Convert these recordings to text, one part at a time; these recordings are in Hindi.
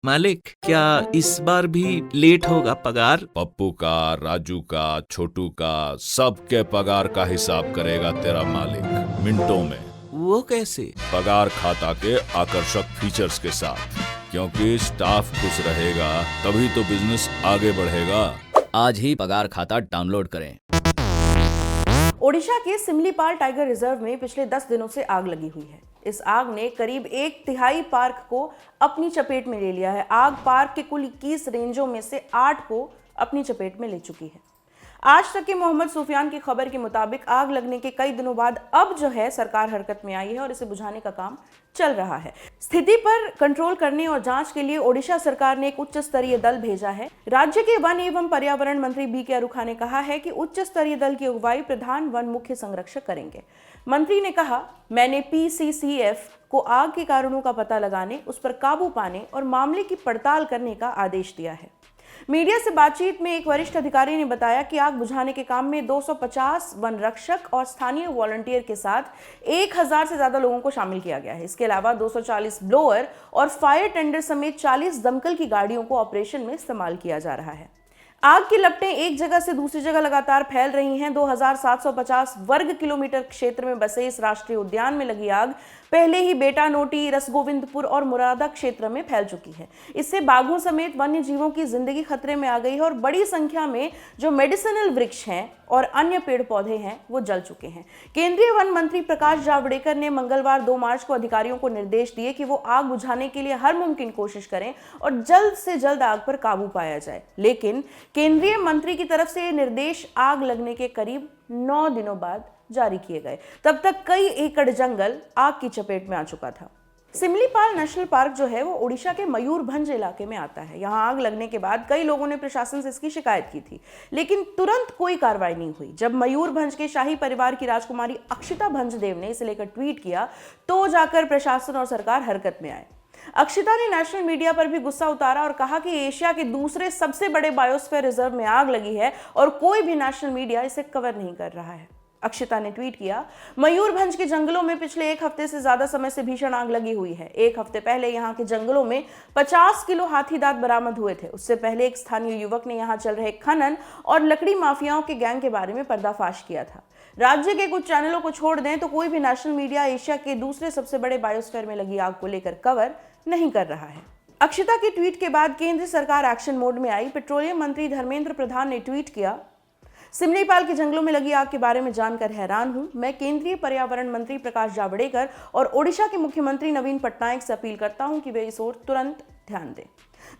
मालिक, क्या इस बार भी लेट होगा पगार? पप्पू का, राजू का, छोटू का, सबके पगार का हिसाब करेगा तेरा मालिक मिनटों में। वो कैसे? पगार खाता के आकर्षक फीचर्स के साथ, क्योंकि स्टाफ खुश रहेगा तभी तो बिजनेस आगे बढ़ेगा। आज ही पगार खाता डाउनलोड करें। ओडिशा के सिमलीपाल टाइगर रिजर्व में पिछले 10 दिनों से आग लगी हुई है। इस आग ने करीब 1/3 पार्क को अपनी चपेट में ले लिया है। आग पार्क के कुल 21 रेंजों में से 8 को अपनी चपेट में ले चुकी है। आज तक के मोहम्मद सुफियान की खबर के मुताबिक आग लगने के कई दिनों बाद अब जो है सरकार हरकत में आई है और इसे बुझाने का काम चल रहा है। स्थिति पर कंट्रोल करने और जांच के लिए ओडिशा सरकार ने एक उच्च स्तरीय दल भेजा है। राज्य के वन एवं पर्यावरण मंत्री बी.के. अरुखा ने कहा है कि उच्च स्तरीय दल की अगुवाई प्रधान वन मुख्य संरक्षक करेंगे। मंत्री ने कहा, मैंने पीसीसीएफ को आग के कारणों का पता लगाने, उस पर काबू पाने और मामले की पड़ताल करने का आदेश दिया है। मीडिया से बातचीत में एक वरिष्ठ अधिकारी ने बताया कि आग बुझाने के काम में 250 वन रक्षक और स्थानीय वॉलंटियर के साथ 1000 से ज्यादा लोगों को शामिल किया गया है। इसके अलावा 240 ब्लोअर और फायर टेंडर समेत 40 दमकल की गाड़ियों को ऑपरेशन में इस्तेमाल किया जा रहा है। आग की लपटें एक जगह से दूसरी जगह लगातार फैल रही हैं। 2750 वर्ग किलोमीटर क्षेत्र में बसे इस राष्ट्रीय उद्यान में लगी आग पहले ही बेटा नोटी, रसगोविंदपुर और मुरादा क्षेत्र में फैल चुकी है। इससे बाघों समेत वन्य जीवों की जिंदगी खतरे में आ गई है और बड़ी संख्या में जो मेडिसिनल वृक्ष हैं और अन्य पेड़ पौधे हैं वो जल चुके हैं। केंद्रीय वन मंत्री प्रकाश जावड़ेकर ने मंगलवार 2 मार्च को अधिकारियों को निर्देश दिए कि वो आग बुझाने के लिए हर मुमकिन कोशिश करें और जल्द से जल्द आग पर काबू पाया जाए। लेकिन केंद्रीय मंत्री की तरफ से ये निर्देश आग लगने के करीब 9 दिनों बाद जारी किए गए। तब तक कई एकड़ जंगल आग की चपेट में आ चुका था। सिमलीपाल नेशनल पार्क जो है वो ओडिशा के मयूरभंज इलाके में आता है। यहाँ आग लगने के बाद कई लोगों ने प्रशासन से इसकी शिकायत की थी, लेकिन तुरंत कोई कार्रवाई नहीं हुई। जब मयूरभंज के शाही परिवार की राजकुमारी अक्षिता भंजदेव ने इसे लेकर ट्वीट किया तो जाकर प्रशासन और सरकार हरकत में आए। अक्षिता ने नेशनल मीडिया पर भी गुस्सा उतारा और कहा कि एशिया के दूसरे सबसे बड़े बायोस्फीयर रिजर्व में आग लगी है और कोई भी नेशनल मीडिया इसे कवर नहीं कर रहा है। अक्षिता ने ट्वीट किया, मयूरभंज के जंगलों में पिछले 1 हफ्ते से ज्यादा समय से भीषण आग लगी हुई है। 1 हफ्ते पहले यहाँ के जंगलों में 50 किलो हाथी दांत बरामद हुए थे। उससे पहले एक स्थानीय युवक ने यहाँ चल रहे खनन और लकड़ी माफियाओं के गैंग के बारे में पर्दाफाश किया था। राज्य के कुछ चैनलों को छोड़ दें तो कोई भी नेशनल मीडिया एशिया के दूसरे सबसे बड़े बायोस्फीयर में लगी आग को लेकर कवर नहीं कर रहा है। अक्षिता के ट्वीट के बाद केंद्र सरकार एक्शन मोड में आई। पेट्रोलियम मंत्री धर्मेंद्र प्रधान ने ट्वीट किया, सिमलीपाल के जंगलों में लगी आग के बारे में जानकर हैरान हूं। मैं केंद्रीय पर्यावरण मंत्री प्रकाश जावड़ेकर और ओडिशा के मुख्यमंत्री नवीन पटनायक से अपील करता हूं कि वे इस ओर तुरंत ध्यान दें।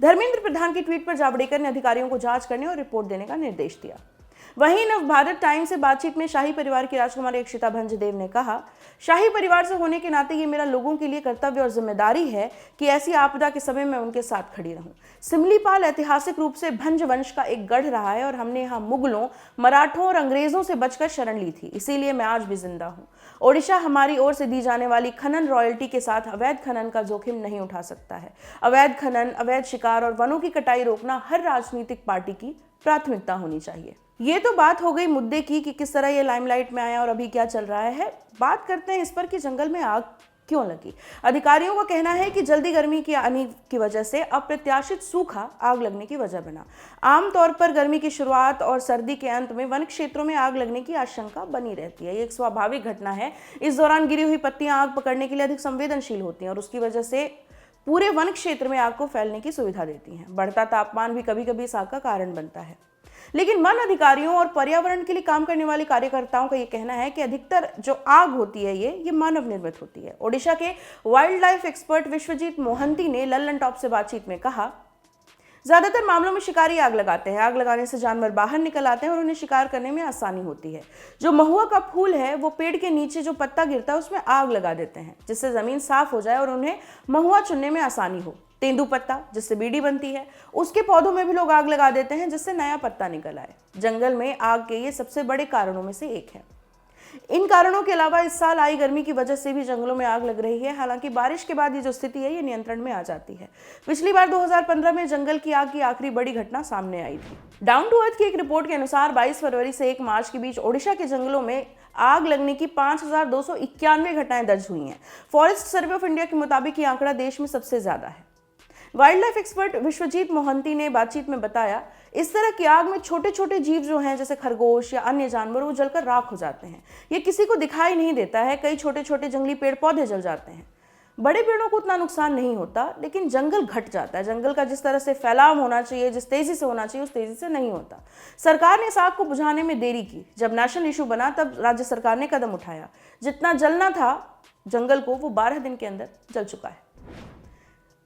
धर्मेंद्र प्रधान के ट्वीट पर जावड़ेकर ने अधिकारियों को जांच करने और रिपोर्ट देने का निर्देश दिया। वहीं नवभारत टाइम्स से बातचीत में शाही परिवार की राजकुमारी अक्षिता भंजदेव ने कहा, शाही परिवार से होने के नाते ये मेरा लोगों के लिए कर्तव्य और जिम्मेदारी है कि ऐसी आपदा के समय मैं उनके साथ खड़ी रहूं। सिमलीपाल ऐतिहासिक रूप से भंज वंश का एक गढ़ रहा है और हमने यहाँ मुगलों, मराठों और अंग्रेजों से बचकर शरण ली थी, इसीलिए मैं आज भी जिंदा हूँ। ओडिशा हमारी ओर से दी जाने वाली खनन रॉयल्टी के साथ अवैध खनन का जोखिम नहीं उठा सकता है। अवैध खनन, अवैध शिकार और वनों की कटाई रोकना हर राजनीतिक पार्टी की प्राथमिकता होनी चाहिए। ये तो बात हो गई मुद्दे की कि किस तरह ये लाइमलाइट में आया और अभी क्या चल रहा है। बात करते हैं इस पर कि जंगल में आग क्यों लगी। अधिकारियों का कहना है कि जल्दी गर्मी की आने की वजह से अप्रत्याशित सूखा आग लगने की वजह बना। आमतौर पर गर्मी की शुरुआत और सर्दी के अंत में वन क्षेत्रों में आग लगने की आशंका बनी रहती है। ये एक स्वाभाविक घटना है। इस दौरान गिरी हुई पत्तियां आग पकड़ने के लिए अधिक संवेदनशील होती हैं और उसकी वजह से पूरे वन क्षेत्र में आग को फैलने की सुविधा देती हैं। बढ़ता तापमान भी कभी कभी इस आग का कारण बनता है। लेकिन वन अधिकारियों और पर्यावरण के लिए काम करने वाले कार्यकर्ताओं का ये कहना है कि अधिकतर जो आग होती है ये मानव निर्मित होती है। ओडिशा के wild life expert Vishwajit Mohanty ने लल्लन टॉप से बातचीत में कहा, ज्यादातर मामलों में शिकारी आग लगाते हैं। आग लगाने से जानवर बाहर निकल आते हैं और उन्हें शिकार करने में आसानी होती है। जो महुआ का फूल है वो पेड़ के नीचे जो पत्ता गिरता है उसमें आग लगा देते हैं, जिससे जमीन साफ हो जाए और उन्हें महुआ चुनने में आसानी हो। तेंदू पत्ता जिससे बीड़ी बनती है, उसके पौधों में भी लोग आग लगा देते हैं जिससे नया पत्ता निकल आए। जंगल में आग के ये सबसे बड़े कारणों में से एक है। इन कारणों के अलावा इस साल आई गर्मी की वजह से भी जंगलों में आग लग रही है। हालांकि बारिश के बाद ये जो स्थिति है ये नियंत्रण में आ जाती है। पिछली बार 2015 में जंगल की आग की आखिरी बड़ी घटना सामने आई थी। डाउन टू अर्थ की एक रिपोर्ट के अनुसार 22 फरवरी से 1 मार्च के बीच ओडिशा के जंगलों में आग लगने की 5291 घटनाएं दर्ज हुई हैं। फॉरेस्ट सर्वे ऑफ इंडिया के मुताबिक ये आंकड़ा देश में सबसे ज्यादा है। Wild life expert Vishwajit Mohanty ने बातचीत में बताया, इस तरह की आग में छोटे छोटे जीव जो हैं जैसे खरगोश या अन्य जानवर वो जलकर राख हो जाते हैं। ये किसी को दिखाई नहीं देता है। कई छोटे छोटे जंगली पेड़ पौधे जल जाते हैं। बड़े पेड़ों को उतना नुकसान नहीं होता, लेकिन जंगल घट जाता है। जंगल का जिस तरह से फैलाव होना चाहिए, जिस तेजी से होना चाहिए, उस तेजी से नहीं होता। सरकार ने इस आग को बुझाने में देरी की। जब नेशनल इशू बना तब राज्य सरकार ने कदम उठाया। जितना जलना था जंगल को, वो 12 दिन के अंदर जल चुका है।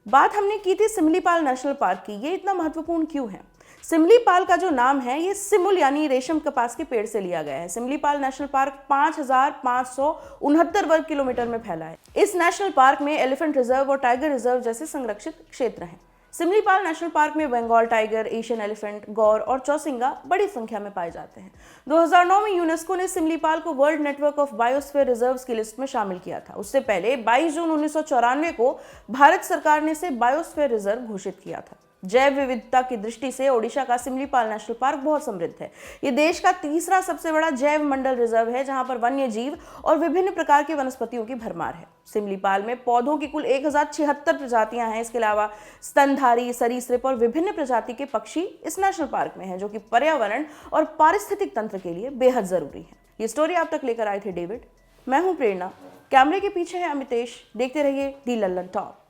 बात हमने की थी सिमलीपाल नेशनल पार्क की। ये इतना महत्वपूर्ण क्यों है? सिमलीपाल का जो नाम है ये सिमुल यानी रेशम कपास के पेड़ से लिया गया है। सिमलीपाल नेशनल पार्क 5569 वर्ग किलोमीटर में फैला है। इस नेशनल पार्क में एलिफेंट रिजर्व और टाइगर रिजर्व जैसे संरक्षित क्षेत्र हैं। सिमलीपाल नेशनल पार्क में बंगाल टाइगर, एशियन एलिफेंट, गौर और चौसिंगा बड़ी संख्या में पाए जाते हैं। 2009 में यूनेस्को ने सिमलीपाल को world network of biosphere reserves की लिस्ट में शामिल किया था। उससे पहले 22 जून 1994 को भारत सरकार ने इसे बायोस्फीयर रिजर्व घोषित किया था। जैव विविधता की दृष्टि से ओडिशा का सिमलीपाल नेशनल पार्क बहुत समृद्ध है। ये देश का तीसरा सबसे बड़ा जैव मंडल रिजर्व है, जहां पर वन्य जीव और विभिन्न प्रकार की वनस्पतियों की भरमार है। सिमलीपाल में पौधों की कुल 1076 प्रजातियां हैं। इसके अलावा स्तनधारी, सरीसृप और विभिन्न प्रजाति के पक्षी इस नेशनल पार्क में हैं, जो कि पर्यावरण और पारिस्थितिक तंत्र के लिए बेहद जरूरी है। ये स्टोरी आप तक लेकर आए थे डेविड। मैं हूं प्रेरणा, कैमरे के पीछे है अमितेश। देखते रहिए दी लल्लन टॉप।